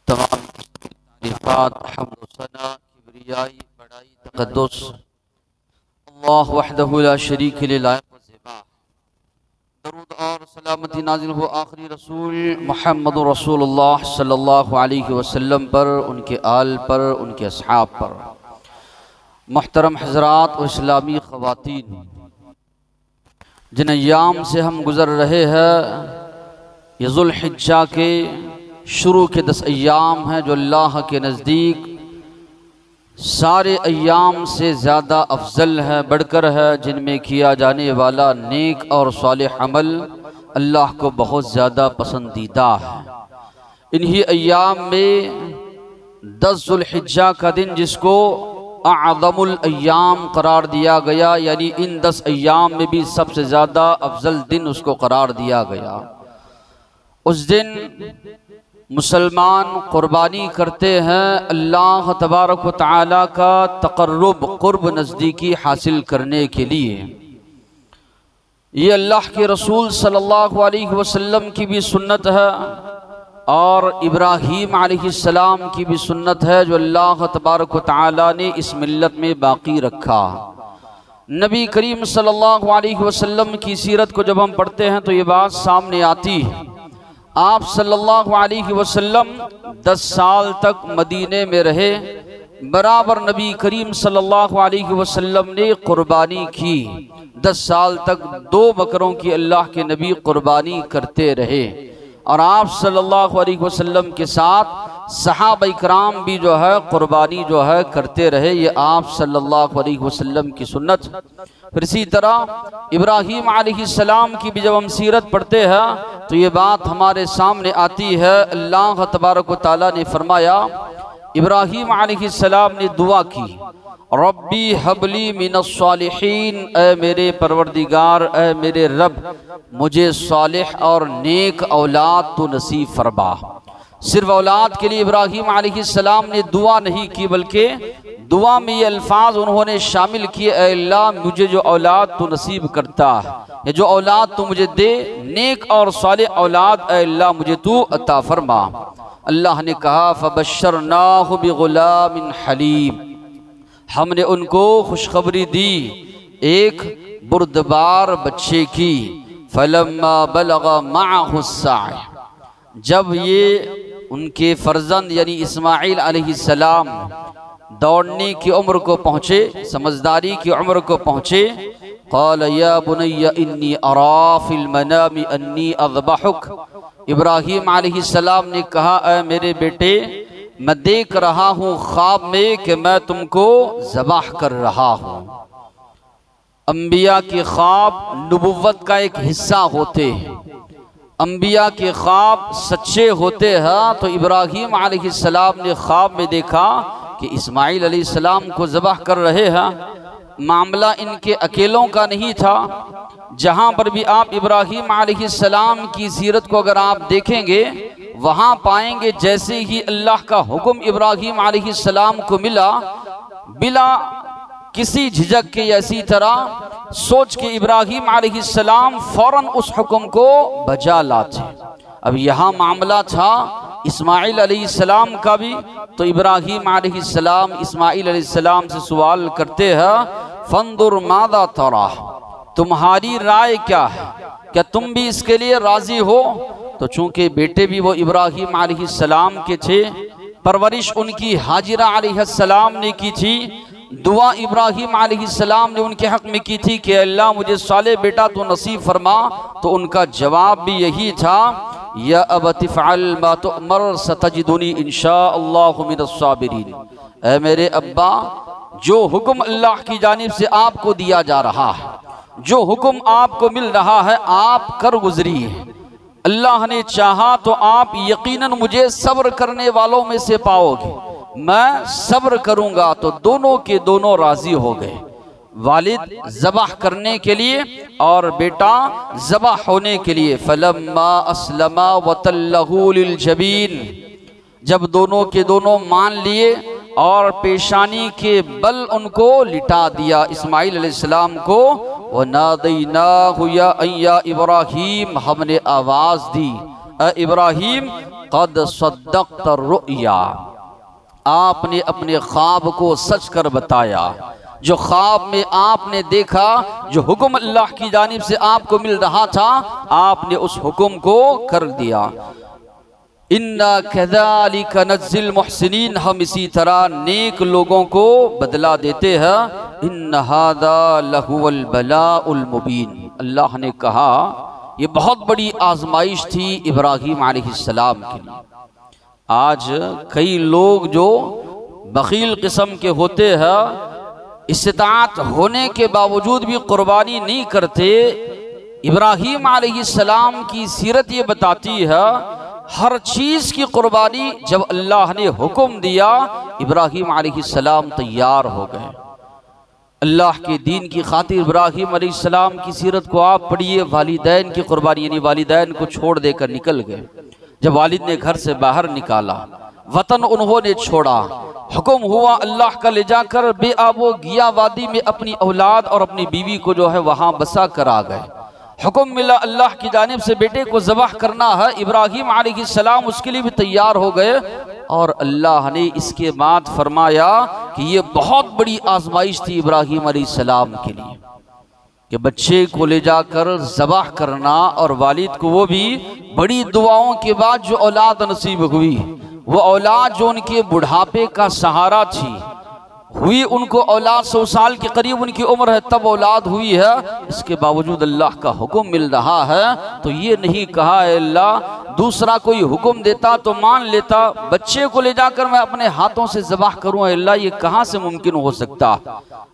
तमाम तारीफ़ात हम्द सना किबरियाई बड़ाई तक़द्दुस अल्लाह वहदहु ला शरीक लहु लायक व ज़िबा। दरूद और सलामती नाज़िल हो आखिरी रसूल मुहम्मद रसूलुल्लाह सल्लल्लाहु अलैहि वसल्लम पर, उनके आल पर, उनके अस्हाब पर। मुहतरम हज़रात व इस्लामी ख़वातीन, जिन अय्याम से हम गुज़र रहे हैं, ये ज़ुल्हिज्जा के शुरू के 10 अय्याम हैं जो अल्लाह के नज़दीक सारे अय्याम से ज़्यादा अफजल है, बढ़कर है, जिनमें किया जाने वाला नेक और सालिह अमल अल्लाह को बहुत ज़्यादा पसंदीदा है। इन्हीं अय्याम में 10 ज़ुल्हिज्जा का दिन, जिसको अअज़मुल अय्याम करार दिया गया, यानी इन 10 अय्याम में भी सबसे ज़्यादा अफजल दिन उसको करार दिया गया। उस दिन मुसलमान कुर्बानी करते हैं अल्लाह तबारक व तआला का तक़र्रुब, क़ुर्ब, नज़दीकी हासिल करने के लिए। ये अल्लाह के रसूल सल्लल्लाहु अलैहि वसल्लम की भी सुन्नत है और इब्राहीम अलैहिस्सलाम की भी सुन्नत है, जो अल्लाह तबारक व तआला ने इस मिल्लत में बाकी रखा। नबी करीम सल्लल्लाहु अलैहि वसल्लम की सीरत को जब हम पढ़ते हैं तो ये बात सामने आती है। आप सल्लल्लाहु अलैहि वसल्लम 10 साल तक मदीने में रहे, बराबर नबी करीम सल्लल्लाहु अलैहि वसल्लम ने कुर्बानी की। 10 साल तक 2 बकरों की अल्लाह के नबी कुर्बानी करते रहे और आप सल्लल्लाहु अलैहि वसल्लम के साथ सहाबा इकराम भी जो है कुर्बानी जो है करते रहे। ये आप सल्लल्लाहु अलैहि वसल्लम की सुन्नत। फिर इसी तरह इब्राहीम अलैहिस्सलाम की भी जब हम सीरत पढ़ते हैं तो ये बात हमारे सामने आती है। अल्लाह तबारक व तआला ने फरमाया, इब्राहीम अलैहिस्सलाम ने दुआ की, रब्बी हबली मिनस्सालिहीन, ऐ मेरे परवरदिगार, ऐ मेरे रब, मुझे सालिह और नेक औलाद तो नसीब फरमा। सिर्फ औलाद के लिए इब्राहीम अलैहिस्सलाम ने दुआ नहीं की, बल्कि दुआ में ये अल्फाज उन्होंने शामिल किए, ऐ अल्लाह मुझे जो औलाद तो नसीब करता है, या जो औलाद तो मुझे दे, नेक और सालिह औलाद ऐ अल्लाह मुझे तू अता फरमा। अल्लाह ने कहा, फबश्शरनाहु बिगुलामिन हलीम, हमने उनको खुशखबरी दी एक बुर्दबार बच्चे की। फलम्मा बलगा मअहु अस्साय, जब ये उनके फर्जंद यानी इस्माइल अलैहिस्सलाम दौड़ने की उम्र को पहुँचे, समझदारी की उम्र को पहुँचे, क़ाल या बुनय्या इन्नी अरा फिल मनामी अन्नी अज़बहुक, इब्राहीम अलैहिस्सलाम ने कहा, ऐ मेरे बेटे, मैं देख रहा हूँ ख्वाब में कि मैं तुमको ज़बाह कर रहा हूँ। अंबिया के ख्वाब नबुव्वत का एक हिस्सा होते हैं, अंबिया के ख्वाब सच्चे होते हैं। तो इब्राहीम अलैहिस्सलाम ने ख्वाब में देखा कि इस्माइल अलैहिस्सलाम को ज़बाह कर रहे हैं। मामला इनके अकेलों का नहीं था। जहाँ पर भी आप इब्राहीम अलैहिस्सलाम की सीरत को अगर आप देखेंगे, वहाँ पाएंगे जैसे ही अल्लाह का हुक्म इब्राहीम अलैहिस्सलाम को मिला, बिला किसी झिझक के, ऐसी तरह सोच के इब्राहीम अलैहिस्सलाम फौरन उस हुक्म को बजा लाते। अब यहाँ मामला था इस्माइल अलैहिस्सलाम का भी, तो इब्राहीम अलैहिस्सलाम इस्माइल अलैहिस्सलाम से सवाल करते हैं, फंदुर मादा तरा, तुम्हारी राय क्या है, क्या तुम भी इसके लिए राजी हो? तो चूंकि बेटे भी वो इब्राहीम अलैहिस्सलाम के थे, परवरिश उनकी हाजिरा अलैहिस्सलाम ने की थी, दुआ इब्राहीम अलैहिस्सलाम ने उनके हक में की थी कि अल्लाह मुझे साले बेटा तो नसीब फरमा, तो उनका जवाब भी यही था, या अबति फ़अल मा तुअमर सतजिदुनी इंशाअल्लाहु मिनस्साबिरीन, ऐ मेरे अब्बा, जो हुक्म अल्लाह की जानिब से आपको दिया जा रहा है, जो हुक्म आपको मिल रहा है, आप कर गुजरिए। अल्लाह ने चाहा तो आप यकीनन मुझे सब्र करने वालों में से पाओगे। मैं सब्र करूंगा। तो दोनों के दोनों राजी हो गए, वालिद ज़बाह करने के लिए और बेटा ज़बाह होने के लिए। फलम्मा अस्लमा वतल्लहु लिल जबीन, जब दोनों के दोनों मान लिए और पेशानी के बल उनको लिटा दिया इस्माइल अलैहिस्सलाम को, व नादैनाहु या इब्राहीम, हमने आवाज़ दी, इब्राहीम क़द सद्दक़्त रुया, आपने अपने ख्वाब को सच कर बताया। जो ख्वाब में आपने देखा, जो हुक्म अल्लाह की जानिब से आपको मिल रहा था, आपने उस हुक्म को कर दिया। इन्ना कज़ालिका नज़्ज़िल मुहसिनीन, हम इसी तरह नेक लोगों को बदला देते हैं। इन्ना हाज़ा लहुवल बलाउल मुबीन, अल्लाह ने कहा ये बहुत बड़ी आजमाइश थी इब्राहीम अलैहिस्सलाम के लिए। आज कई लोग जो बखील किस्म के होते हैं, इस्तिताअत होने के बावजूद भी कुर्बानी नहीं करते। इब्राहीम अलैहिस्सलाम की सीरत ये बताती है, हर चीज़ की कुर्बानी जब अल्लाह ने हुक्म दिया, इब्राहीम अलैहिस्सलाम तैयार हो गए। अल्लाह के दीन की खातिर इब्राहीम अलैहिस्सलाम की सीरत को आप पढ़िए। वालिदैन की कुर्बानी, यानी वालिदैन को छोड़ देकर निकल गए। जब वालिद ने घर से बाहर निकाला, वतन उन्होंने छोड़ा, हुक्म हुआ अल्लाह का ले जाकर बेआबो गिया वादी में अपनी औलाद और अपनी बीवी को जो है वहाँ बसा कर आ गए। हुक्म मिला अल्लाह की जानिब से बेटे को ज़बह करना है। इब्राहीम अलैहिस्सलाम उसके लिए भी तैयार हो गए और अल्लाह ने इसके बाद फरमाया कि ये बहुत बड़ी आजमाइश थी इब्राहीम अलैहिस्सलाम के लिए कि बच्चे को ले जाकर ज़बह करना, और वालिद को वो भी बड़ी दुआओं के बाद जो औलाद नसीब हुई, वो औलाद जो उनके बुढ़ापे का सहारा थी, हुई उनको औलाद 100 साल के करीब उनकी उम्र है तब औलाद हुई है। इसके बावजूद अल्लाह का हुक्म मिल रहा है तो ये नहीं कहा अल्लाह दूसरा कोई हुक्म देता तो मान लेता, बच्चे को ले जाकर मैं अपने हाथों से ज़बाह करूँ, अल्लाह ये कहाँ से मुमकिन हो सकता।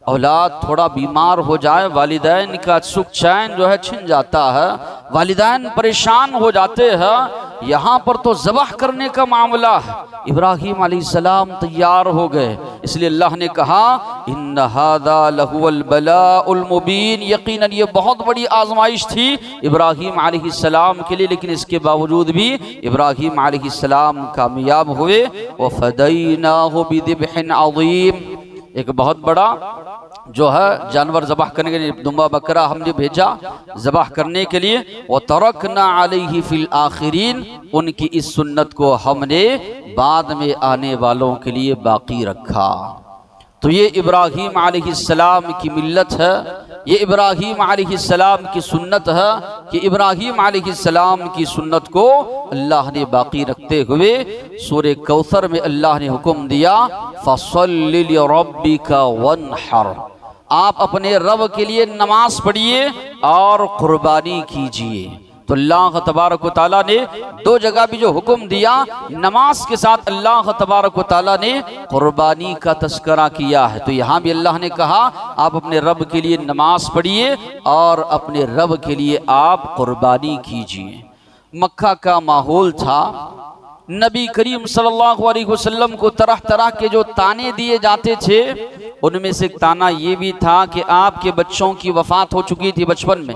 औलाद थोड़ा बीमार हो जाए, वालिदैन का सुख चैन जो है छिन जाता है, वालिदैन परेशान हो जाते हैं। यहाँ पर तो ज़बाह करने का मामला है। इब्राहीम अलैहिस्सलाम तैयार हो गए, इसलिए अल्लाह ने कहा इन्ना हाज़ा लहुवल बलाउल मुबीन, यकीनन ये बहुत बड़ी आजमाइश थी इब्राहीम अलैहिस्सलाम के लिए, लेकिन इसके बावजूद भी इब्राहीम अलैहिस्सलाम कामयाब हुए। व फ़दैनाहु बिज़िब्हिन अज़ीम, एक बहुत बड़ा जो है जानवर ज़बाह करने के लिए दुम्बा बकरा हमने भेजा ज़बाह करने के लिए। व तरकना अलैहि फिल आखिरीन, उनकी इस सुन्नत को हमने बाद में आने वालों के लिए बाकी रखा। तो ये इब्राहीम अलैहिस्सलाम की मिल्लत है, ये इब्राहीम अलैहिस्सलाम की सुन्नत है कि इब्राहीम अलैहिस्सलाम की सुन्नत को अल्लाह ने बाकी रखते हुए सूरे कौसर में अल्लाह ने हुक्म दिया फसल्लि लिरब्बिका वन्हर, आप अपने रब के लिए नमाज पढ़िए और कुर्बानी कीजिए। तो अल्लाह तबारक व तआला ने दो जगह भी जो हुक्म दिया, नमाज के साथ अल्लाह तबारक व तआला ने कुर्बानी का तस्करा किया है। तो यहाँ भी अल्लाह ने कहा आप अपने रब के लिए नमाज पढ़िए और अपने रब के लिए आप कुर्बानी कीजिए। मक्का का माहौल था, नबी करीम सल्लल्लाहु अलैहि वसल्लम को तरह तरह के जो ताने दिए जाते थे, उनमें से एक ताना ये भी था कि आपके बच्चों की वफ़ात हो चुकी थी बचपन में,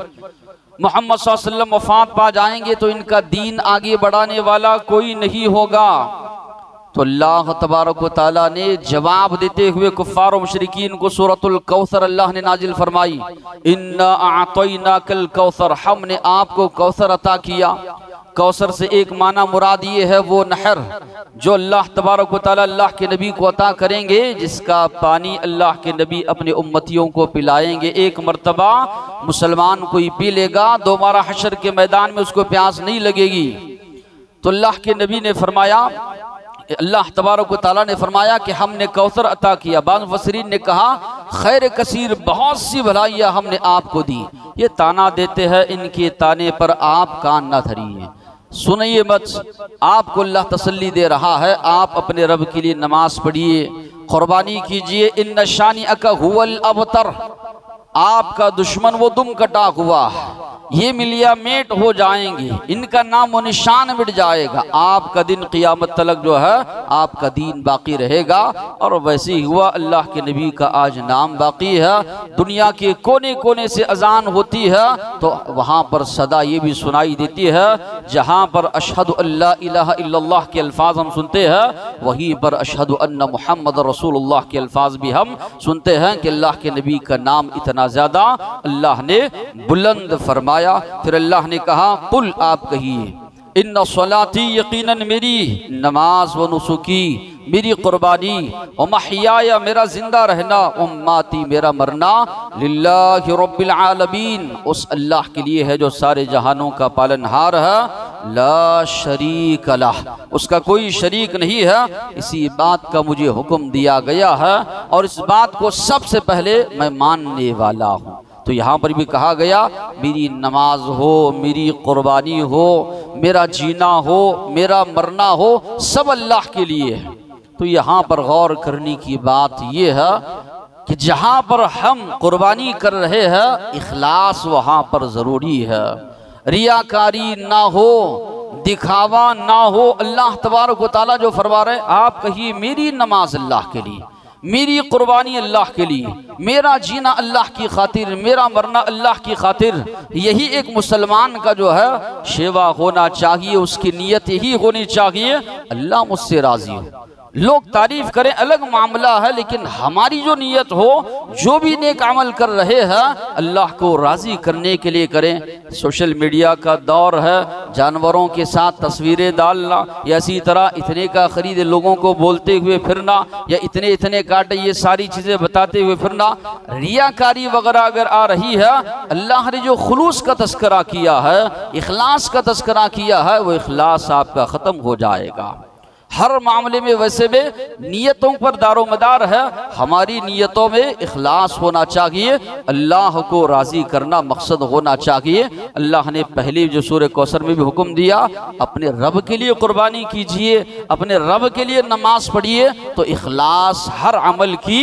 मोहम्मद सल्लल्लाहु अलैहि वसल्लम वफ़ात पा जाएंगे तो इनका दीन आगे बढ़ाने वाला कोई नहीं होगा। तो अल्लाह तबारक व तआला ने जवाब देते हुए कुफ़ार और मुशरिकीन को सूरतुल कौसर अल्लाह ने नाजिल फरमाई, इन्ना अअतैनाकल कौसर, हमने आपको कौसर अता किया। कौसर से एक माना मुराद ये है वो नहर जो अल्लाह तबारक व तआला अल्लाह के नबी को अता करेंगे, जिसका पानी अल्लाह के नबी अपने उम्मतियों को पिलाएंगे। एक मर्तबा मुसलमान कोई पी लेगा, दोबारा हशर के मैदान में उसको प्यास नहीं लगेगी। तो अल्लाह के नबी ने फरमाया, अल्लाह तबारक व तआला ने फरमाया कि हमने कौसर अता किया। बाद मुफस्सिरीन ने कहा खैर कसीर, बहुत सी भलाइयाँ हमने आपको दी। ये ताना देते हैं, इनके ताने पर आप कान ना धरिए, सुनिए मत। आपको अल्लाह तसल्ली दे रहा है, आप अपने रब के लिए नमाज पढ़िए, कुर्बानी कीजिए। इन्ना शानिअका हुवल अबतर, आपका दुश्मन वो दुम कटा हुआ है, ये मिलिया मेट हो जाएंगे, इनका नाम व निशान मिट जाएगा। आपका दिन क़ियामत तलक जो है आपका दीन बाकी रहेगा। और वैसे ही हुआ, अल्लाह के नबी का आज नाम बाकी है। दुनिया के कोने कोने से अजान होती है तो वहाँ पर सदा ये भी सुनाई देती है, जहाँ पर अशहदु अल्ला इलाहा इल्लल्लाह के अल्फाज हम सुनते हैं, वहीं पर अशहदु अन्ना मुहम्मद रसूलुल्लाह के अल्फाज भी हम सुनते हैं कि अल्लाह के नबी का नाम इतना ज़्यादा अल्लाह ने बुलंद फरमाया। फिर अल्लाह ने कहा कुल, आप कहिए, इन्ना सलाती यकीनन मेरी नमाज व नुसुकी मेरी कुर्बानी व महयाया मेरा जिंदा रहना व माती मेरा मरना लिल्लाहि रब्बिल आलमीन उस अल्लाह के लिए है जो सारे जहानों का पालनहार है। ला शरीक लह उसका कोई शरीक नहीं है। इसी बात का मुझे हुक्म दिया गया है और इस बात को सबसे पहले मैं मानने वाला हूँ। तो यहाँ पर भी कहा गया मेरी नमाज हो, मेरी कुर्बानी हो, मेरा जीना हो, मेरा मरना हो, सब अल्लाह के लिए है। तो यहाँ पर गौर करने की बात यह है कि जहाँ पर हम कुर्बानी कर रहे हैं इखलास वहाँ पर ज़रूरी है। रियाकारी ना हो, दिखावा ना हो। अल्लाह तबारक व तआला जो फरमा रहे आप कहिए मेरी नमाज अल्लाह के लिए, मेरी कुर्बानी अल्लाह के लिए, मेरा जीना अल्लाह की खातिर, मेरा मरना अल्लाह की खातिर। यही एक मुसलमान का जो है शेवा होना चाहिए, उसकी नियत यही होनी चाहिए अल्लाह मुझसे राजी हो। लोग तारीफ करें अलग मामला है, लेकिन हमारी जो नियत हो, जो भी नेक अमल कर रहे हैं अल्लाह को राजी करने के लिए करें। सोशल मीडिया का दौर है, जानवरों के साथ तस्वीरें डालना या इसी तरह इतने का खरीद लोगों को बोलते हुए फिरना या इतने इतने काटे, ये सारी चीजें बताते हुए फिरना, रियाकारी वगैरह अगर आ रही है, अल्लाह ने जो खुलूस का तस्करा किया है, इखलास का तस्करा किया है, वो इखलास आपका खत्म हो जाएगा। हर मामले में वैसे में नियतों पर दारोमदार है। हमारी नियतों में इखलास होना चाहिए, अल्लाह को राजी करना मकसद होना चाहिए। अल्लाह ने पहले जो सूरह कौसर में भी हुक्म दिया अपने रब के लिए कुर्बानी कीजिए, अपने रब के लिए नमाज पढ़िए। तो इखलास हर अमल की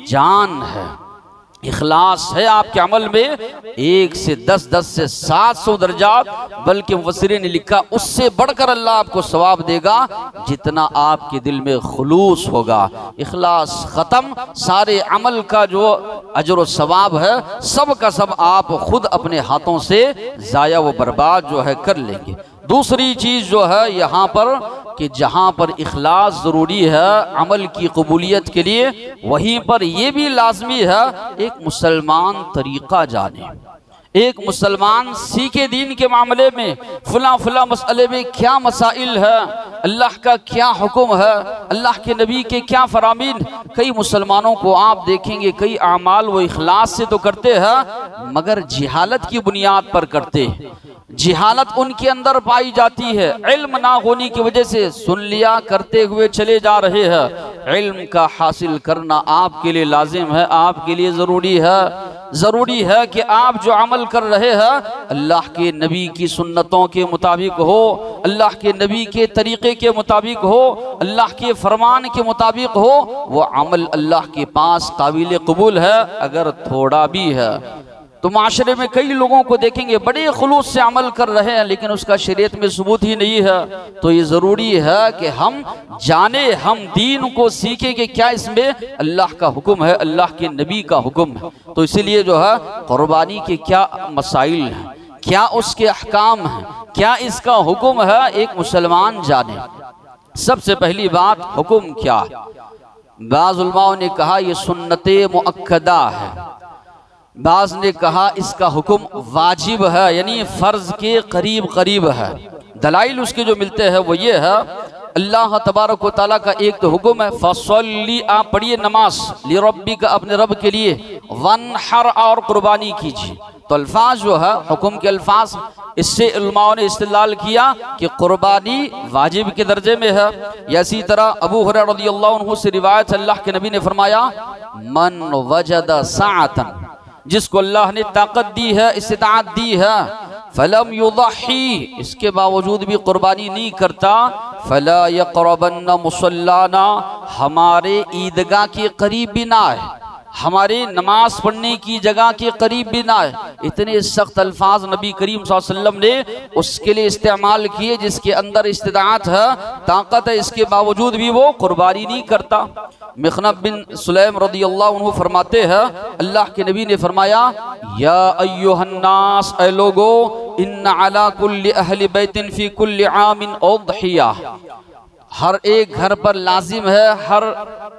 जान है। इखलास है आपके अमल में 1 से 10, 10 से 700 दर्जात, बल्कि मुफस्सिरीन ने लिखा उससे बढ़कर अल्लाह आपको सवाब देगा जितना आपके दिल में खुलूस होगा। इखलास ख़त्म, सारे अमल का जो अजर व सवाब है सब का सब आप खुद अपने हाथों से ज़ाया व बर्बाद जो है कर लेंगे। दूसरी चीज़ जो है यहाँ पर कि जहाँ पर इखलास ज़रूरी है अमल की कबूलियत के लिए, वहीं पर यह भी लाजमी है एक मुसलमान तरीक़ा जाने, एक मुसलमान सीखे दीन के मामले में फला फला मसले में क्या मसाइल है, अल्लाह का क्या हुक्म है, अल्लाह के नबी के क्या फरामीन। कई मुसलमानों को आप देखेंगे कई आमाल वो इखलास से तो करते हैं मगर जिहालत की बुनियाद पर करते हैं। जिहालत उनके अंदर पाई जाती है, इल्म ना होने की वजह से सुन लिया करते हुए चले जा रहे हैं। इल्म का हासिल करना आपके लिए लाजिम है, आपके लिए ज़रूरी है। ज़रूरी है कि आप जो अमल कर रहे हैं अल्लाह के नबी की सुन्नतों के मुताबिक हो, अल्लाह के नबी के तरीक़े के मुताबिक हो, अल्लाह के फरमान के मुताबिक हो। वो अमल अल्लाह के पास काबिल कबूल है अगर थोड़ा भी है। तो माशरे में कई लोगों को देखेंगे बड़े खुलूस से अमल कर रहे हैं लेकिन उसका शरीयत में सबूत ही नहीं है। तो ये ज़रूरी है कि हम जाने, हम दीन को सीखें कि क्या इसमें अल्लाह का हुक्म है, अल्लाह के नबी का हुक्म है। तो इसीलिए जो है कुर्बानी के क्या मसाइल हैं, क्या उसके अहकाम हैं, क्या इसका हुक्म है, एक मुसलमान जाने। सबसे पहली बात हुक्म क्या है। बाज़ उलमाओं ने कहा यह सुन्नते मुअक्कदा है, बाज़ ने कहा इसका हुक्म वाजिब है, यानी फ़र्ज के करीब करीब है। दलाइल उसके जो मिलते हैं वो ये है अल्लाह तबारक व तआला का एक तो हुक्म है फसल्ली, आप पढ़िए नमाज, लिरब्बी का अपने रब के लिए, वनहर और कुर्बानी कीजिए। तो अल्फाज जो है हुक्म के अल्फाज, इससे उलमाओं ने इस्तेदलाल किया कि कुर्बानी वाजिब के दर्जे में है। या इसी तरह अबू हुरैरा रज़ियल्लाहु अन्हु से रिवायत अल्लाह के नबी ने फरमाया मन वजद साअतन, जिसको अल्लाह ने ताकत दी है, इस्तिताअत दी है, फलम युदही, इसके बावजूद भी कुर्बानी नहीं करता, फला यक़रबन्न मुसल्लाना, हमारे ईदगाह के करीब भी ना है, हमारे नमाज पढ़ने की जगह के करीब भी ना है। इतने सख्त अल्फाज नबी करीम सल्लल्लाहु अलैहि वसल्लम ने उसके लिए इस्तेमाल किए जिसके अंदर इस्तिताअत है, ताकत है, इसके बावजूद भी वो कुर्बानी नहीं करता। मिखनब बिन सुलैम रज़ियल्लाहु अन्हु फरमाते हैं अल्लाह के नबी ने फरमाया या अय्युहन्नास, ऐ लोगो, इन्ना अला कुल्ली अहली बैतिन फी कुल्ली आमिन उद्हिया, हर एक घर पर लाजिम है, हर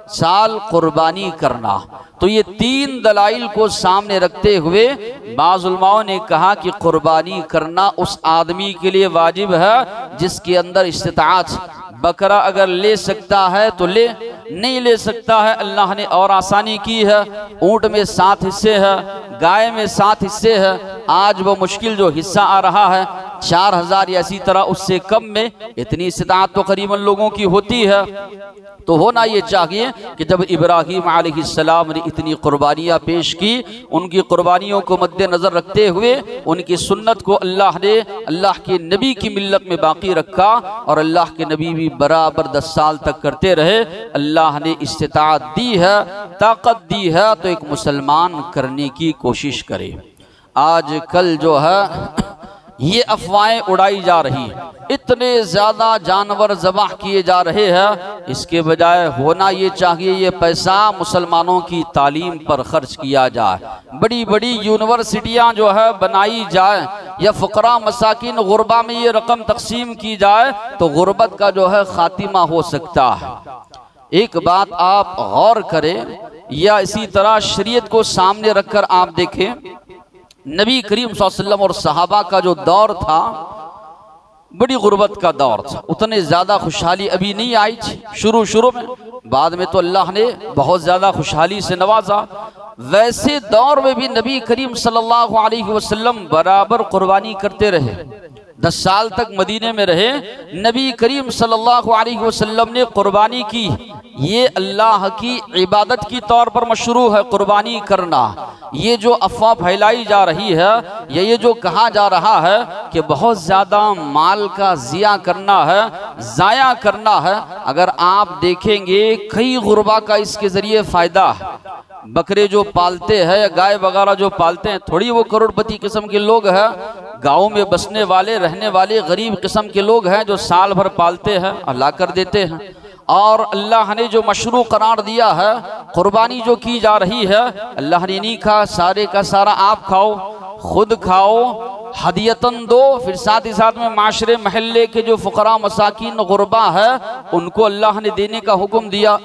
साल कुर्बानी करना। तो ये 3 दलाइल को सामने रखते हुए बाज़ उलमाओं ने कहा कि कुर्बानी करना उस आदमी के लिए वाजिब है जिसके अंदर इस्तिताअत। बकरा अगर ले सकता है तो ले, नहीं ले सकता है अल्लाह ने और आसानी की है। ऊंट में 7 हिस्से है, गाय में 7 हिस्से है। आज वो मुश्किल जो हिस्सा आ रहा है 4000 या इसी तरह उससे कम में, इतनी इस्तिताअत तो करीबन लोगों की होती है। तो होना ये चाहिए कि जब इब्राहीम अलैहिस्सलाम ने इतनी कुर्बानियाँ पेश की, उनकी कुर्बानियों को मद्देनज़र रखते हुए उनकी सुन्नत को अल्लाह ने अल्लाह के नबी की मिल्लत में बाकी रखा और अल्लाह के नबी भी बराबर 10 साल तक करते रहे। अल्लाह ने इस्तिताअत दी है, ताकत दी है, तो एक मुसलमान करने की कोशिश करे। आज कल जो है ये अफवाहें उड़ाई जा रही हैं, इतने ज़्यादा जानवर ज़बाह किए जा रहे हैं। इसके बजाय होना ये चाहिए ये पैसा मुसलमानों की तालीम पर खर्च किया जाए, बड़ी बड़ी यूनिवर्सिटियां जो है बनाई जाए, या फ़ुक़रा मसाकिन गुरबा में ये रकम तकसीम की जाए तो गुरबत का जो है ख़ातिमा हो सकता है। एक बात आप गौर करें, या इसी तरह शरीयत को सामने रखकर आप देखें, नबी करीम सल्लल्लाहु अलैहि वसल्लम और सहाबा का जो दौर था बड़ी गुर्बत का दौर था। उतने ज़्यादा खुशहाली अभी नहीं आई थी शुरू में, बाद में तो अल्लाह ने बहुत ज़्यादा खुशहाली से नवाजा। वैसे दौर में भी नबी करीम सल्लल्लाहु अलैहि वसल्लम बराबर कुर्बानी करते रहे। 10 साल तक मदीने में रहे, नबी करीम सल्लल्लाहु अलैहि वसल्लम ने कुर्बानी की। ये अल्लाह की इबादत की तौर पर मशरू है कुर्बानी करना। ये जो अफवाह फैलाई जा रही है या ये जो कहा जा रहा है कि बहुत ज़्यादा माल का ज़िया करना है, ज़ाया करना है, अगर आप देखेंगे कई गुरबा का इसके ज़रिए फ़ायदा है। बकरे जो पालते हैं या गाय वगैरह जो पालते हैं, थोड़ी वो करोड़पति किस्म के लोग हैं। गाँव में बसने वाले रहने वाले गरीब किस्म के लोग हैं जो साल भर पालते हैं और ला कर देते हैं। और अल्लाह ने जो मशरू करार दिया है, कुर्बानी जो की जा रही है, अल्लाह ने नहीं कहा सारे का सारा आप खाओ, खुद खाओ, हदियतन दो, फिर साथ ही साथ में माशरे महल्ले के जो फ़ुक़रा मसाकिन गुरबा है उनको अल्लाह ने देने का हुक्म दिया।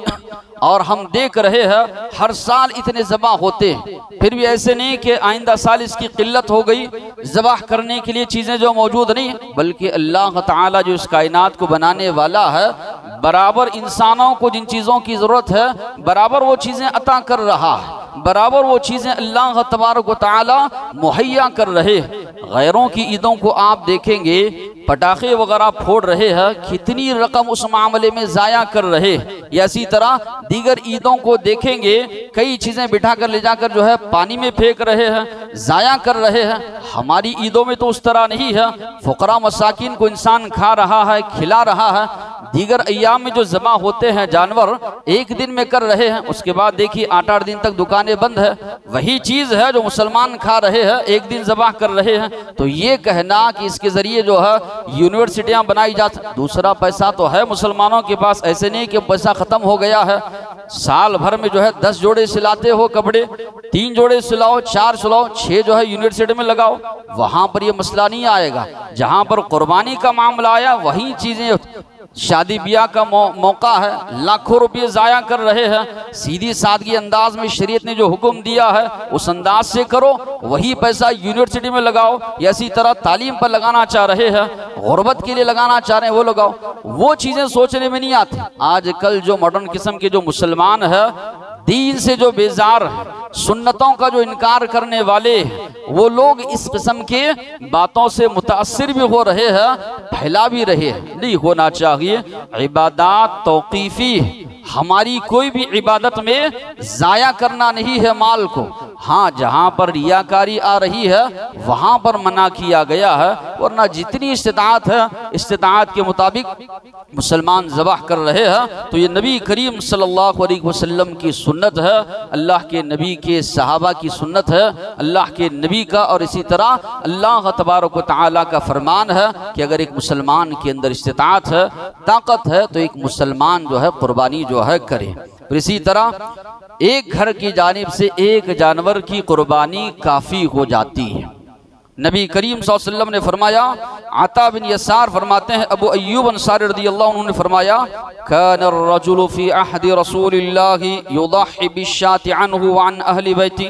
और हम देख रहे हैं हर साल इतने ज़बाह होते हैं, फिर भी ऐसे नहीं कि आइंदा साल इसकी किल्लत हो गई, ज़बाह करने के लिए चीज़ें जो मौजूद नहीं, बल्कि अल्लाह ताला जो इस कायनात को बनाने वाला है बराबर इंसानों को जिन चीज़ों की ज़रूरत है बराबर वो चीज़ें अता कर रहा है, बराबर वो चीज़ें अल्लाह तबारक व तआला मुहैया कर रहे हैं। गैरों की ईदों को आप देखेंगे, पटाखे वगैरह फोड़ रहे हैं, कितनी रकम उस मामले में ज़ाया कर रहे हैं। या इसी तरह दीगर ईदों को देखेंगे, कई चीज़ें बिठा कर ले जाकर जो है पानी में फेंक रहे हैं, ज़ाया कर रहे हैं। हमारी ईदों में तो उस तरह नहीं है, फ़ुक़रा मसाकिन को इंसान खा रहा है, खिला रहा है। दीगर अय्याम में जो ज़बा होते हैं जानवर एक दिन में कर रहे हैं, उसके बाद देखिए 8-8 दिन तक दुकानें बंद है। वही चीज़ है जो मुसलमान खा रहे हैं, एक दिन ज़बा कर रहे हैं। तो ये कहना कि इसके ज़रिए जो है यूनिवर्सिटियाँ बनाई जा, दूसरा पैसा तो है मुसलमानों के पास, ऐसे नहीं कि पैसा ख़त्म हो गया है। साल भर में जो है 10 जोड़े सिलाते हो कपड़े, 3 जोड़े सिलाओ, 4 सिलाओ, 6 जो है यूनिवर्सिटी में लगाओ, वहाँ पर ये मसला नहीं आएगा। जहाँ पर कुर्बानी का मामला आया वही चीज़ें, शादी ब्याह का मौका है, लाखों रुपये ज़ाया कर रहे हैं। सीधी सादगी अंदाज में शरीयत ने जो हुक्म दिया है उस अंदाज से करो, वही पैसा यूनिवर्सिटी में लगाओ, या इसी तरह तालीम पर लगाना चाह रहे हैं, गुरबत के लिए लगाना चाह रहे हैं वो लगाओ। वो चीज़ें सोचने में नहीं आती। आजकल जो मॉडर्न किस्म के जो मुसलमान है, दीन से जो बेजार है, सुन्नतों का जो इनकार करने वाले हैं, वो लोग इस किस्म के बातों से मुतासिर भी हो रहे हैं, फैला भी रहे हैं। नहीं होना चाहिए। इबादत तौक़ीफ़ी, हमारी कोई भी इबादत में ज़ाया करना नहीं है माल को। हाँ, जहाँ पर रियाकारी आ रही है वहाँ पर मना किया गया है, वरना जितनी इस्तिताअत है इस्तिताअत के मुताबिक मुसलमान ज़बाह कर रहे हैं। तो ये नबी करीम सल्लल्लाहु अलैहि वसल्लम की सुन्नत है, अल्लाह के नबी के सहाबा की सुन्नत है, अल्लाह के नबी का, और इसी तरह अल्लाह तबारक व तआला का फरमान है कि अगर एक मुसलमान के अंदर इस्तिताअत है, ताकत है, तो एक मुसलमान जो है कुर्बानी जो है करे। फिर इसी तरह एक घर की जानिब से एक जानवर की कुर्बानी काफ़ी हो जाती है। नबी करीम सल्लल्लाहु अलैहि वसल्लम ने फरमाया, आता बिन यसार फरमाते हैं, अबू अय्यूब अंसारी रज़ियल्लाहु अन्हु ने फरमाया, कान अर्रजुलु फी अहदी रसूलिल्लाहि युदही बिश्शाति अन्हु व अन अहली बैती।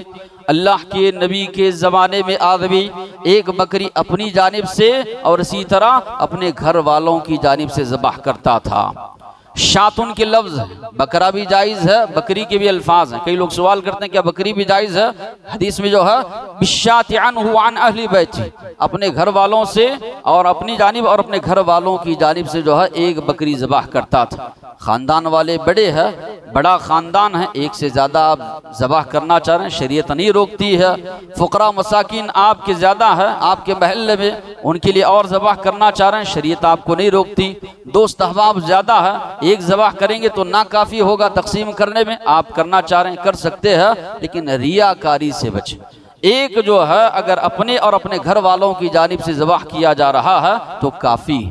अल्लाह के नबी के ज़माने में आदमी एक बकरी अपनी जानिब से और इसी तरह अपने घर वालों की जानिब से ज़बाह करता था। शातुन के लफ्ज़ है, बकरा भी जायज़ है, बकरी के भी अल्फाज हैं। कई लोग सवाल करते हैं क्या बकरी भी जायज़ है? हदीस में जो है बिश्शाति अन्हु अन अहली बैती, अपने घर वालों से और अपनी जानिब और अपने घर वालों की जानिब से जो है एक बकरी ज़बाह करता था। ख़ानदान वाले बड़े हैं, बड़ा ख़ानदान है, एक से ज़्यादा आप ज़बाह करना चाह रहे हैं, शरीयत नहीं रोकती है। फ़ुक़रा मसाकिन आपके ज़्यादा है आपके महल्ले में, उनके लिए और ज़बाह करना चाह रहे हैं, शरीयत आपको नहीं रोकती। दोस्त अहबाब ज़्यादा है, एक ज़बाह करेंगे तो ना काफ़ी होगा तकसीम करने में, आप करना चाह रहे हैं कर सकते हैं, लेकिन रियाकारी से बचें। एक जो है अगर अपने और अपने घर वालों की जानिब से ज़बाह किया जा रहा है तो काफ़ी।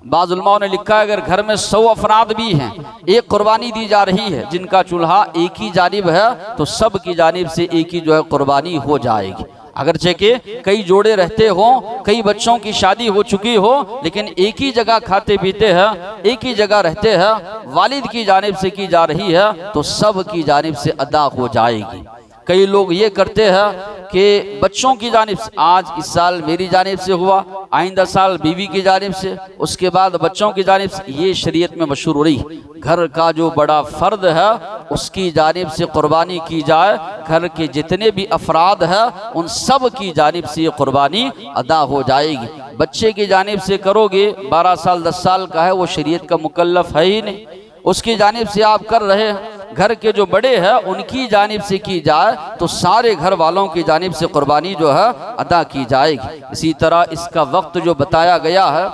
बाज़ उलमाओं ने लिखा है अगर घर में 100 अफराद भी हैं, एक कुर्बानी दी जा रही है जिनका चूल्हा एक ही जानिब है, तो सब की जानिब से एक ही जो है कुर्बानी हो जाएगी। अगरचे के कई जोड़े रहते हों, कई बच्चों की शादी हो चुकी हो, लेकिन एक ही जगह खाते पीते हैं, एक ही जगह रहते हैं, वालिद की जानिब से की जा रही है तो सब की जानिब से अदा हो जाएगी। कई लोग ये करते हैं कि बच्चों की जानिब से, आज इस साल मेरी जानिब से हुआ, आइंदा साल बीवी की जानिब से, उसके बाद बच्चों की जानिब से, ये शरीयत में मशहूर रही। घर का जो बड़ा फ़र्द है उसकी जानिब से कुर्बानी की जाए, घर के जितने भी अफराद हैं उन सब की जानिब से ये कुर्बानी अदा हो जाएगी। बच्चे की जानिब से करोगे, 12 साल 10 साल का है, वो शरीयत का मुकल्लफ है ही नहीं, उसकी जानिब से आप कर रहे हैं। घर के जो बड़े हैं उनकी जानिब से की जाए तो सारे घर वालों की जानिब से कुर्बानी जो है अदा की जाएगी। इसी तरह इसका वक्त जो बताया गया है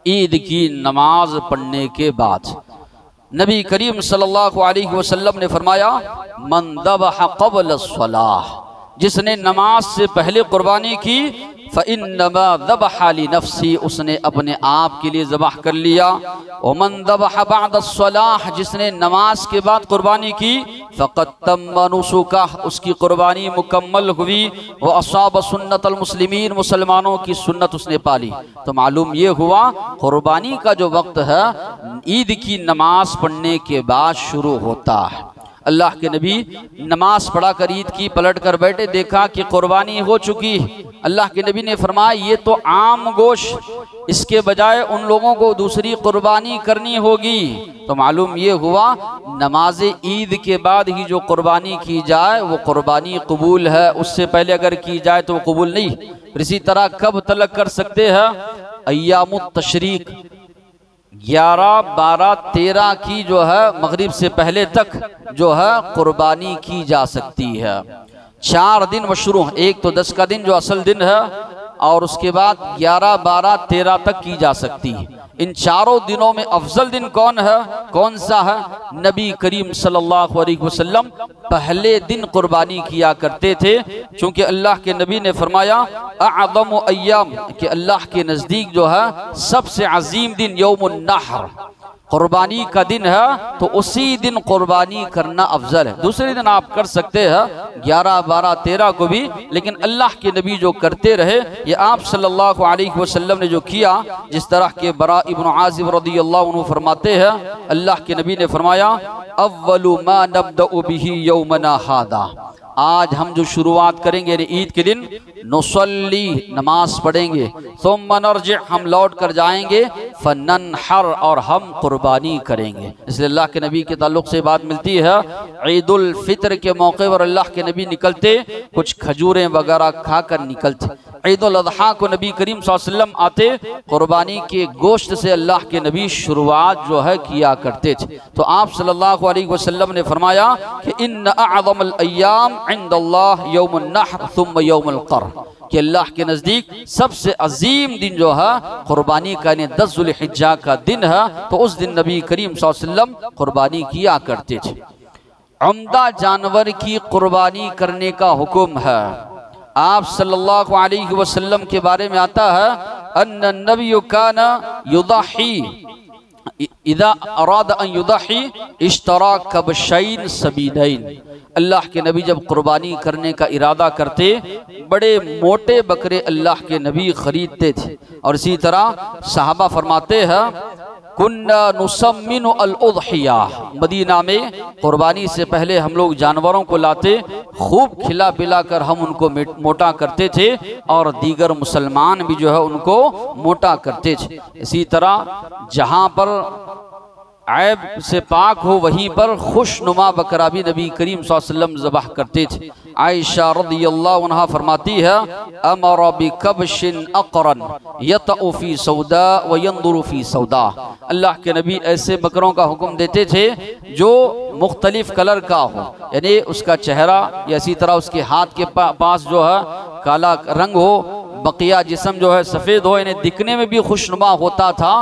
ईद की नमाज पढ़ने के बाद, नबी करीम सल्लल्लाहु अलैहि वसल्लम ने फरमाया, मन दबह क़ब्ल अस्सलाह, जिसने नमाज से पहले कुर्बानी की, फ़इन्नमा ज़बह लिनफ़्सी, उसने अपने आप के लिए ज़बाह कर लिया। वमन ज़बह बअद अस्सलाह, जिसने नमाज के बाद कुर्बानी की, फ़क़द तम्म नुसुकह, उसकी कुर्बानी मुकम्मल हुई। व असाब सुन्नतल मुस्लिमीन, मुसलमानों की सुन्नत उसने पाली। तो मालूम ये हुआ कुर्बानी का जो वक्त है ईद की नमाज पढ़ने के बाद शुरू होता है। अल्लाह के नबी नमाज पढ़ा कर ईद की पलट कर बैठे, देखा कि कुर्बानी हो चुकी है। अल्लाह के नबी ने फरमाया ये तो आम गोश्त, इसके बजाय उन लोगों को दूसरी कुर्बानी करनी होगी। तो मालूम ये हुआ नमाज ईद के बाद ही जो कुर्बानी की जाए वो कुर्बानी कबूल है, उससे पहले अगर की जाए तो वो कबूल नहीं। इसी तरह कब तलक कर सकते हैं? अय्यामुत तशरीक 11, 12, 13 की जो है मगरिब से पहले तक जो है कुर्बानी की जा सकती है। 4 दिन मशरू हैं, एक तो 10 का दिन जो असल दिन है और उसके बाद 11, 12, 13 तक की जा सकती है। इन चारों दिनों में अफजल दिन कौन है, कौन सा है? नबी करीम सल्लल्लाहु अलैहि वसल्लम पहले दिन कुर्बानी किया करते थे, क्योंकि अल्लाह के नबी ने फरमाया अअज़म अय्याम, कि अल्लाह के नज़दीक जो है सबसे अजीम दिन यौमुन नहर, कुर्बानी का दिन है, तो उसी दिन कुर्बानी करना अफजल है। दूसरे दिन आप कर सकते हैं 11, 12, 13 को भी, लेकिन अल्लाह के नबी जो करते रहे, ये आप सल्लल्लाहु अलैहि वसल्लम ने जो किया, जिस तरह के बरा इब्न आज़िब रज़ियल्लाहु अन्हु फरमाते हैं, अल्लाह के नबी ने फरमाया अव्वलु मा नब्दउ बिही यौमना हादा, आज हम जो शुरुआत करेंगे ईद के दिन, नुसल्ली नमाज पढ़ेंगे, सुम्मा नरजि हम लौट कर जाएंगे, फननहर और हम कुर्बानी करेंगे। इसलिए अल्लाह के नबी के ताल्लुक से बात मिलती है, ईद उल फितर के मौके पर अल्लाह के नबी निकलते, कुछ खजूरें वगैरह खाकर निकलते। ईद उल अज़हा को नबी करीम सल्लल्लाहु अलैहि वसल्लम आते, कुर्बानी के गोश्त से अल्लाह के नबी शुरुआत जो है किया करते थे। तो आप सल्लल्लाहु अलैहि वसल्लम ने फरमाया कि इन्न अअज़मल अय्याम इंदल्लाह यौमुन नहर सुम्मा यौमुल क़र, कि अल्लाह के नज़दीक सबसे अजीम दिन जो है कुर्बानी का 10 ज़ुल्हिज्जा का दिन है, तो उस दिन नबी करीम सल्लल्लाहु अलैहि वसल्लम कुर्बानी किया करते थे। उम्दा जानवर की कुर्बानी करने का हुक्म है। आप सल्लल्लाहु अलैहि वसल्लम के बारे में आता है अन्ना नबिय्यु काना युदही इदा अरादा अन युदही इश्तरा कबशैन सबीदैन, अल्लाह के नबी जब कुर्बानी करने का इरादा करते, बड़े मोटे बकरे अल्लाह के नबी खरीदते थे। और इसी तरह सहाबा फरमाते हैं, कुन्ना नुसम्मिनु अल-उज़हिया, मदीना में कुर्बानी से पहले हम लोग जानवरों को लाते, खूब खिला पिला कर हम उनको मोटा करते थे और दीगर मुसलमान भी जो है उनको मोटा करते थे। इसी तरह जहाँ पर ऐब से पाक हो वहीं पर खुशनुमा बकरा भी नबी करीम सल्लल्लाहु अलैहि वसल्लम ज़बाह करते थे। आयशा रज़ियल्लाहु अन्हा फरमाती है, अमरा बिकबशिन अक़रन यतउ फी सौदा व यंदुरु फी सौदा, अल्लाह के नबी ऐसे बकरों का हुक्म देते थे जो मुख्तलिफ कलर का हो, यानी उसका चेहरा या इसी तरह उसके हाथ के पास जो है काला रंग हो, बकिया जिस्म जो है सफ़ेद हो, इन्हें दिखने में भी खुशनुमा होता था,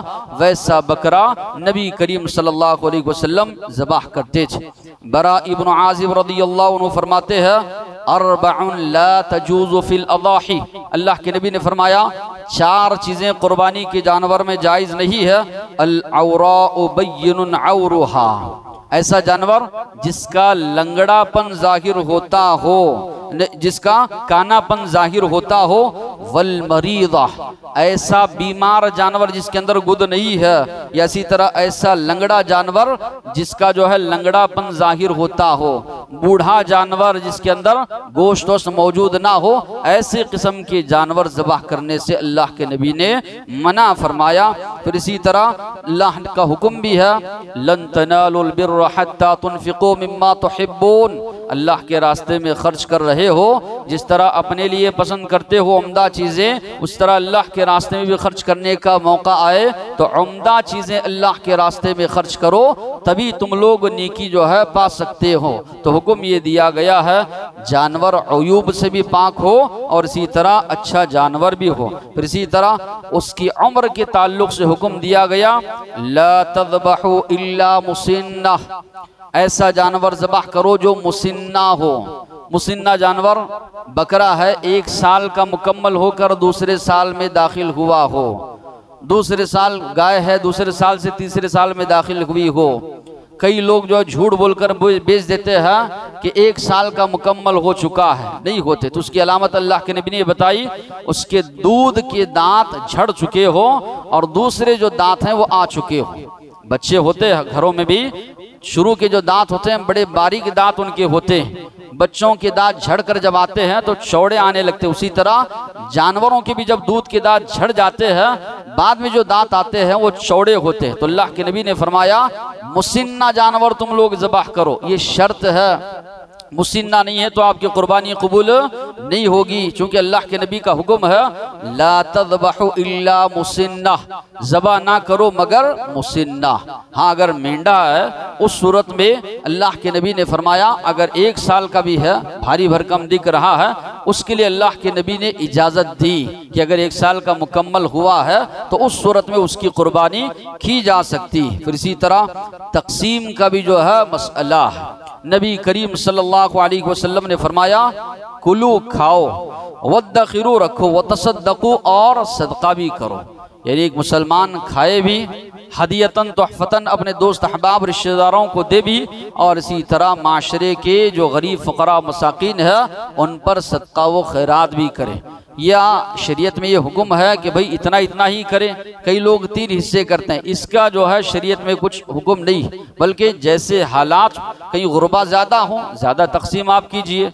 वैसा बकरा नबी करीम सल्लल्लाहु अलैहि वसल्लम ज़बाह करते थे। बरा इब्न आज़िब रज़ियल्लाहु अन्हु फरमाते हैं, अर्बउन ला तजूज़ु फिल अज़ाही, अल्लाह के नबी ने फरमाया 4 चीज़ें कुर्बानी के जानवर में जायज़ नहीं है। अल औराउ बय्यिनुन औरुहा, ऐसा जानवर जिसका लंगड़ापन जाहिर होता हो, जिसका कानापन जाहिर होता हो। वल मरीदा, ऐसा बीमार जानवर जिसके अंदर गुद नहीं है, या इसी तरह ऐसा लंगड़ा जानवर जिसका जो है लंगड़ापन जाहिर होता हो। बूढ़ा जानवर जिसके अंदर गोश्त वोश्त मौजूद ना हो, ऐसे किस्म के जानवर ज़बाह करने से अल्लाह के नबी ने मना फरमाया। फिर इसी तरह अल्लाह का हुक्म भी है, लन तनालुल बिर्र हत्ता तुनफिकू मिम्मा तुहिब्बून, अल्लाह के रास्ते में खर्च कर रहे हो, जिस तरह अपने लिए पसंद करते हो उम्दा चीज़ें, उस तरह अल्लाह के रास्ते में भी खर्च करने का मौका आए तो उम्दा चीज़ें अल्लाह के रास्ते में खर्च करो, तभी तुम लोग नेकी जो है पा सकते हो। तो हुक्म ये दिया गया है जानवर अयूब से भी पाक हो और इसी तरह अच्छा जानवर भी हो। फिर इसी तरह उसकी उम्र के ताल्लुक से हुक्म दिया गया, ला तज़बहू इल्ला मुसिन्ना, ऐसा जानवर ज़बाह करो जो मुसिन्ना हो। मुसिन्ना जानवर बकरा है, 1 साल का मुकम्मल होकर दूसरे साल में दाखिल हुआ हो, दूसरे साल गाय है, दूसरे साल से तीसरे साल में दाखिल हुई हो। कई लोग जो झूठ बोलकर बेच देते हैं कि 1 साल का मुकम्मल हो चुका है, नहीं होते। तो उसकी अलामत अल्लाह के नबी ने बताई, उसके दूध के दांत झड़ चुके हो और दूसरे जो दांत हैं वो आ चुके हो। बच्चे होते हैं घरों में भी, शुरू के जो दांत होते हैं बड़े बारीक दांत उनके होते हैं, बच्चों के दांत झड़कर जब आते हैं तो चौड़े आने लगते हैं। उसी तरह जानवरों के भी जब दूध के दांत झड़ जाते हैं, बाद में जो दांत आते हैं वो चौड़े होते हैं। तो अल्लाह के नबी ने फरमाया मुसिन्ना जानवर तुम लोग ज़बाह करो, ये शर्त है। मुसिन्ना नहीं है तो आपकी कुर्बानी कबूल नहीं होगी, क्योंकि अल्लाह के नबी का हुक्म है ला तज़बहू इल्ला मुसिन्ना, ज़बा ना करो मगर मुसिन्ना। हाँ, अगर मेंढा है उस सूरत में अल्लाह के नबी ने फरमाया अगर 1 साल का भी है, भारी भरकम दिख रहा है, उसके लिए अल्लाह के नबी ने इजाज़त दी कि अगर 1 साल का मुकम्मल हुआ है तो उस सूरत में उसकी कुर्बानी की जा सकती है। फिर इसी तरह तकसीम का भी जो है मसला है। नबी करीम सल्लल्लाहु अलैहि वसल्लम ने फरमाया कुलू खाओ, वद्दखिरू रखो, वतसद्दकू और सदका भी करो, यानी एक मुसलमान खाए भी, हदियतन तोहफतन अपने दोस्त अहबाब रिश्तेदारों को दे भी, और इसी तरह माशरे के जो गरीब फ़क़रा मसाकीन है उन पर सदका व खैरात भी करें। या शरीयत में ये हुक्म है कि भाई इतना इतना ही करें, कई लोग 3 हिस्से करते हैं, इसका जो है शरीयत में कुछ हुक्म नहीं, बल्कि जैसे हालात, कहीं गुरबा ज़्यादा हो ज़्यादा तकसीम आप कीजिए,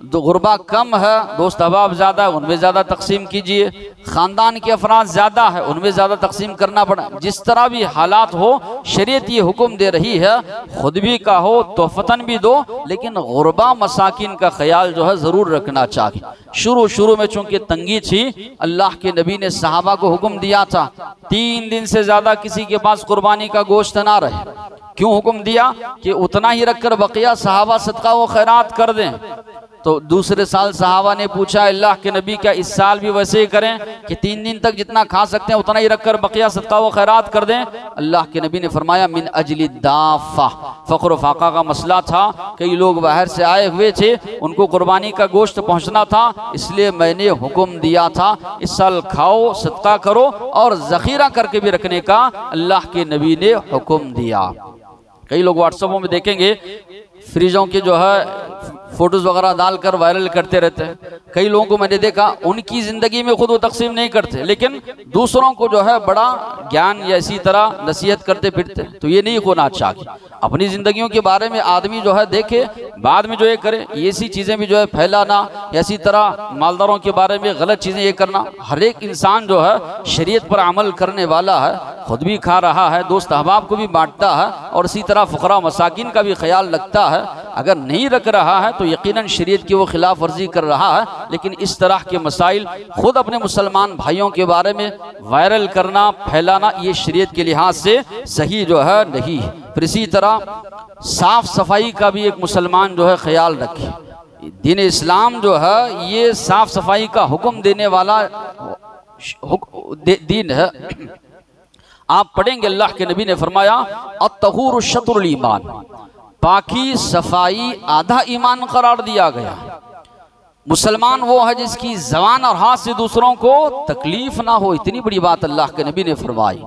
गुरबा कम है, दोस्त अहबाब ज़्यादा है, उनमें ज़्यादा तकसीम कीजिए, ख़ानदान के अफराद ज़्यादा है, उनमें ज़्यादा तकसीम करना पड़ा। जिस तरह भी हालात हो शरीयत ये हुक्म दे रही है, खुद भी का हो तोहफ़तन भी दो, लेकिन गुरबा मसाकिन का ख्याल जो है ज़रूर रखना चाहिए। शुरू में चूँकि तंगी थी, अल्लाह के नबी ने सहाबा को हुक्म दिया था 3 दिन से ज़्यादा किसी के पास कुर्बानी का गोश्त ना रहे। क्यों हुक्म दिया कि उतना ही रखकर बकिया सहाबा सदका व खैरात कर दें। तो दूसरे साल सहाबा ने पूछा अल्लाह के नबी क्या इस साल भी वैसे ही करें कि 3 दिन तक जितना खा सकते हैं उतना ही रखकर बकिया सदका व खैरात कर दें? अल्लाह के नबी ने फरमाया मिन अजली दाफा, फ़क्र फाका का मसला था, कई लोग बाहर से आए हुए थे, उनको कुर्बानी का गोश्त पहुंचना था, इसलिए मैंने हुक्म दिया था इस साल खाओ सदका करो और ज़ख़ीरा करके भी रखने का अल्लाह के नबी ने हुक्म दिया। कई लोग व्हाट्सएपों में देखेंगे फ्रिजों के जो है फोटोज़ वगैरह डालकर वायरल करते रहते हैं। कई लोगों को मैंने देखा उनकी ज़िंदगी में खुद वो तकसीम नहीं करते, लेकिन दूसरों को जो है बड़ा ज्ञान या इसी तरह नसीहत करते फिरते। तो ये नहीं होना चाहिए। अपनी ज़िंदगियों के बारे में आदमी जो है देखे, बाद में जो ये करे, ये सी चीज़ें भी जो है फैलाना, इसी तरह मालदारों के बारे में गलत चीज़ें ये करना। हर एक इंसान जो है शरीयत पर अमल करने वाला है, खुद भी खा रहा है, दोस्त अहबाब को भी बांटता है और इसी तरह फ़ुक़रा मसाकिन का भी ख्याल रखता है। अगर नहीं रख रहा है तो यकीनन शरीयत की वो खिलाफ वर्जी कर रहा है। लेकिन इस तरह के मसाइल खुद अपने मुसलमान भाइयों के बारे में वायरल करना, फैलाना, ये शरीयत के लिहाज से सही जो है नहीं। फिर इसी तरह साफ सफाई का भी एक मुसलमान जो है ख्याल रखे। दीन इस्लाम जो है ये साफ सफाई का हुक्म देने वाला दीन है। आप पढ़ेंगे अल्लाह के नबी ने फरमाया अत्तहूरु शत्रुल ईमान, पाकी सफाई आधा ईमान करार दिया गया। मुसलमान वो है जिसकी ज़बान और हाथ से दूसरों को तकलीफ ना हो। इतनी बड़ी बात अल्लाह के नबी ने फरमाई।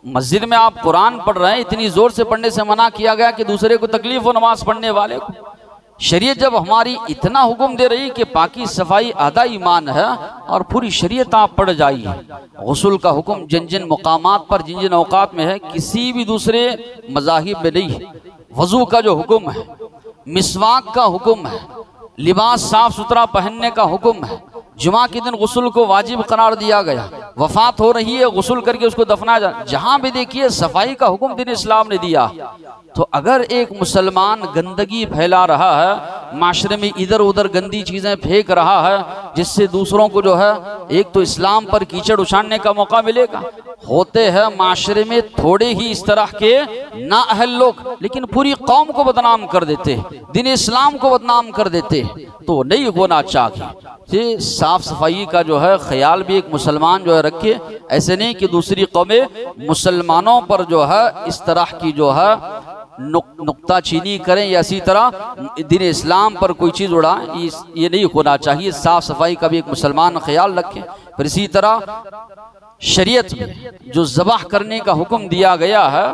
मस्जिद में आप कुरान पढ़ रहे हैं, इतनी जोर से पढ़ने से मना किया गया कि दूसरे को तकलीफ हो नमाज पढ़ने वाले को। शरीयत जब हमारी इतना हुक्म दे रही कि पाकी सफाई आधा ईमान है और पूरी शरीयत आप पढ़ जाइए। गुस्ल का हुक्म जिन जिन मुकामात पर, जिन जिन औकात में है, किसी भी दूसरे मज़ाहिब में नहीं है। वज़ू का जो हुक्म है, मिसवाक का हुक्म है, लिबास साफ सुथरा पहनने का हुक्म है, जुमा के दिन गुस्ल को वाजिब करार दिया गया। वफात हो रही है, गुस्ल करके उसको दफना जा, जहाँ भी देखिए सफाई का हुक्म दीन इस्लाम ने दिया। तो अगर एक मुसलमान गंदगी फैला रहा है, माशरे में इधर उधर गंदी चीज़ें फेंक रहा है, जिससे दूसरों को जो है एक तो इस्लाम पर कीचड़ उछालने का मौका मिलेगा। होते हैं माशरे में थोड़े ही इस तरह के नाअहल लोग, लेकिन पूरी कौम को बदनाम कर देते, दीन इस्लाम को बदनाम कर देते। तो नहीं होना चाहिए। साफ सफाई का जो है ख्याल भी एक मुसलमान जो है रखे। ऐसे नहीं कि दूसरी कौमें मुसलमानों पर जो है इस तरह की जो है नुक्ता चीनी करें या इसी तरह दीन इस्लाम पर कोई चीज़ उड़ाएं, ये नहीं होना चाहिए। साफ सफाई का भी एक मुसलमान ख्याल रखे। फिर इसी तरह शरीयत में जो ज़बाह करने का हुक्म दिया गया है,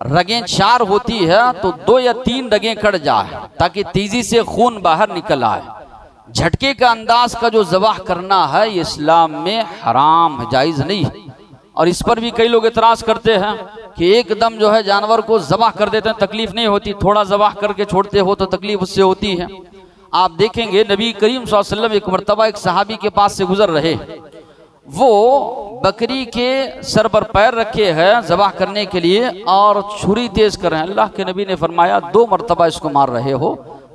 रगें 4 होती है तो 2 या 3 रगें कट जाए ताकि तेजी से खून बाहर निकल आए। झटके का अंदाज का जो ज़बाह करना है ये इस्लाम में हराम है, जायज़ नहीं। और इस पर भी कई लोग इतराज़ करते हैं कि एकदम जो है जानवर को ज़बाह कर देते हैं, तकलीफ नहीं होती, थोड़ा ज़बाह करके छोड़ते हो तो तकलीफ उससे होती है। आप देखेंगे नबी करीम सल्लल्लाहु अलैहि वसल्लम एक मरतबा एक सहाबी के पास से गुजर रहे, वो बकरी के सर पर पैर रखे हैं ज़बाह करने के लिए और छुरी तेज कर रहे हैं। अल्लाह के नबी ने फरमाया 2 मरतबा इसको मार रहे हो,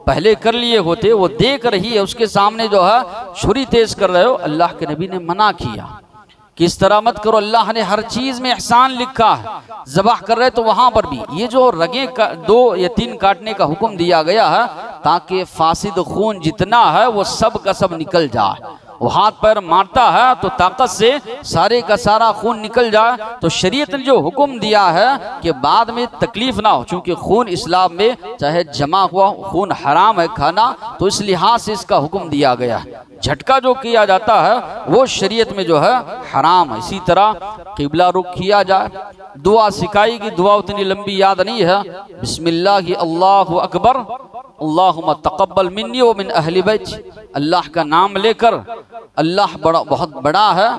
पहले कर लिए होते, वो देख रही है उसके सामने जो है छुरी तेज कर रहे हो। अल्लाह के नबी ने मना किया कि इस तरह मत करो, अल्लाह ने हर चीज़ में एहसान लिखा है। ज़बाह कर रहे तो वहाँ पर भी ये जो रगें 2 या 3 काटने का हुक्म दिया गया है ताकि फासिद खून जितना है वो सब का सब निकल जाए। वो हाथ पैर मारता है तो ताकत से सारे का सारा खून निकल जाए। तो शरीयत ने जो हुक्म दिया है कि बाद में तकलीफ ना हो, चूँकि खून इस्लाम में चाहे जमा हुआ खून हराम है खाना, तो इस लिहाज से इसका हुक्म दिया गया है। झटका जो किया जाता है वो शरीयत में जो है हराम है। इसी तरह किबला रुख किया जाए। दुआ सिखाई की दुआ उतनी लंबी याद नहीं है। बिस्मिल्लाह अल्लाहु अकबर अल्लाहुम्मा तक़ब्बल मिन्नी व मिन अहली बैत। अल्लाह का नाम लेकर, अल्लाह बहुत बड़ा है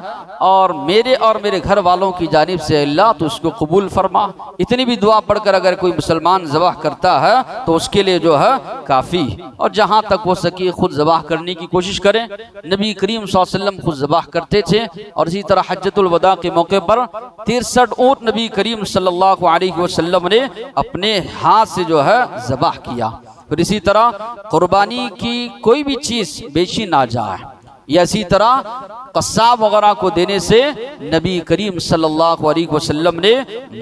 और मेरे घर वालों की जानिब से अल्लाह तो उसको कबूल फरमा। इतनी भी दुआ पढ़कर अगर कोई मुसलमान ज़बाह करता है तो उसके लिए जो है काफ़ी। और जहाँ तक हो सके खुद ज़बाह करने की कोशिश करें। नबी करीम सल्लल्लाहु अलैहि वसल्लम खुद ज़बाह करते थे और इसी तरह हज्जतुल वदा के मौके पर 63 ऊँट नबी करीम सल्लल्लाहु अलैहि वसल्लम ने अपने हाथ से जो है ज़बाह किया। फिर इसी तरह कुर्बानी की कोई भी चीज़ बेची ना जाए, या इसी तरह कस्साब वगैरह को देने से नबी करीम सल्लल्लाहु अलैहि वसल्लम ने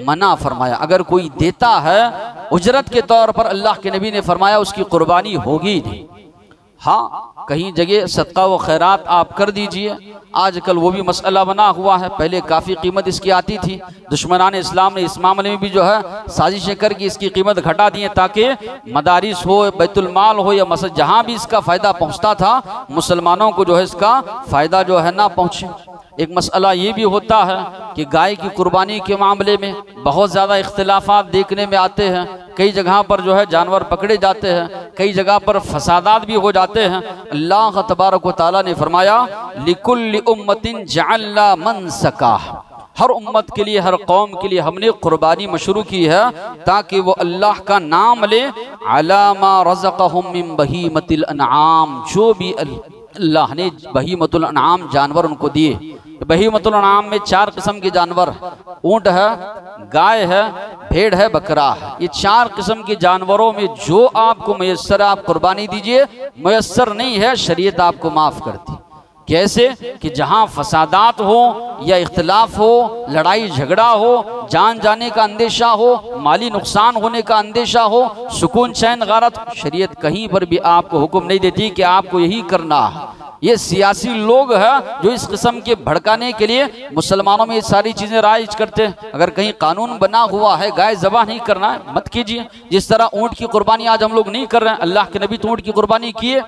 मना फरमाया। अगर कोई देता है उजरत के तौर पर, अल्लाह के नबी ने फरमाया उसकी कुर्बानी होगी नहीं। हाँ, कहीं जगह सदका व खैरात आप कर दीजिए। आजकल वो भी मसला बना हुआ है, पहले काफ़ी कीमत इसकी आती थी। दुश्मनान इस्लाम ने इस मामले में भी जो है साजिशें करके इसकी कीमत घटा दी है ताकि मदारिस हो, बैतुल माल हो या मस्जिद, जहाँ भी इसका फ़ायदा पहुँचता था मुसलमानों को जो है इसका फ़ायदा जो है ना पहुँचे। एक मसला ये भी होता है कि गाय की कुर्बानी के मामले में बहुत ज़्यादा इख्तिलाफात देखने में आते हैं। कई जगह पर जो है जानवर पकड़े जाते हैं, कई जगह पर फसादात भी हो जाते हैं। अल्लाह तबारक व तआला ने फरमाया लिकुल्लि उम्मतिन जअलना मनसका, हर उम्मत के लिए, हर कौम के लिए हमने कुर्बानी मशरू की है ताकि वो अल्लाह का नाम ले। अला मा रज़क़हुम मिन बहीमतिल अनआम, जो भी अल्लाह ने बहीमतुल अनआम जानवर उनको दिए। बहीमतुल अनआम में 4 किस्म के जानवर, ऊँट है, गाय है, भेड़ है, बकरा है। ये 4 किस्म के जानवरों में जो आपको मयस्सर है आप कुर्बानी दीजिए, मयस्सर नहीं है शरीयत आपको माफ़ करती। कैसे कि जहाँ फसादात हो या इख्तिलाफ हो, लड़ाई झगड़ा हो, जान जाने का अंदेशा हो, माली नुकसान होने का अंदेशा हो, सुकून चैन गारत, शरीयत कहीं पर भी आपको हुक्म नहीं देती कि आपको यही करना है। ये सियासी लोग हैं जो इस किस्म के भड़काने के लिए मुसलमानों में ये सारी चीज़ें राइज करते हैं। अगर कहीं कानून बना हुआ है गाय ज़बह नहीं करना है, मत कीजिए। जिस तरह ऊँट की कुर्बानी आज हम लोग नहीं कर रहे हैं, अल्लाह के नबी तो ऊँट की कुर्बानी किए,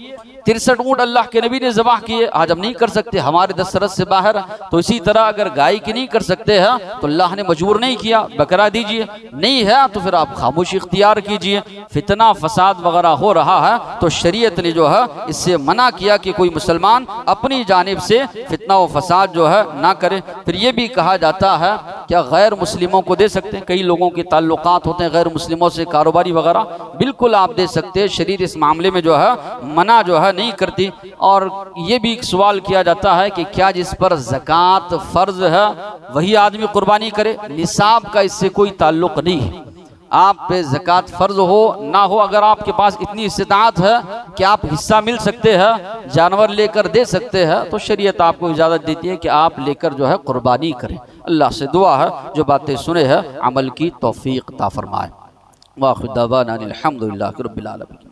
63 ऊँट अल्लाह के नबी ने ज़बह किए, आज हम नहीं कर सकते, हमारे दस्तरस से बाहर। तो इसी तरह अगर गाय की नहीं कर सकते हैं तो अल्लाह ने मजबूर नहीं किया, बकरा दीजिए, नहीं है तो फिर आप खामोशी इख्तियार कीजिए। फितना फसाद वगैरह हो रहा है तो शरीयत ने जो है इससे मना किया कि कोई मुसलमान अपनी जानिब से फितना व फसाद जो है ना करे। फिर ये भी कहा जाता है क्या गैर मुस्लिमों को दे सकते हैं? कई लोगों के ताल्लुकात होते हैं गैर मुस्लिमों से, कारोबारी वगैरह, बिल्कुल आप दे सकते हैं। शरीयत इस मामले में जो है मना जो है नहीं करती। और ये भी सवाल किया जाता है कि क्या जिस पर ज़कात फ़र्ज है वही आदमी कुर्बानी करे? निसाब का इससे कोई ताल्लुक नहीं है। आप पे ज़कात फ़र्ज हो ना हो, अगर आपके पास इतनी इस्तिताअत है कि आप हिस्सा मिल सकते हैं, जानवर लेकर दे सकते हैं, तो शरीयत आपको इजाज़त देती है कि आप लेकर जो है कुर्बानी करें। अल्लाह से दुआ है जो बातें सुने हैं अमल की तौफीक अता फरमाए। वाखिर दावाना अनिल हम्दुलिल्लाहि रब्बिल आलमीन।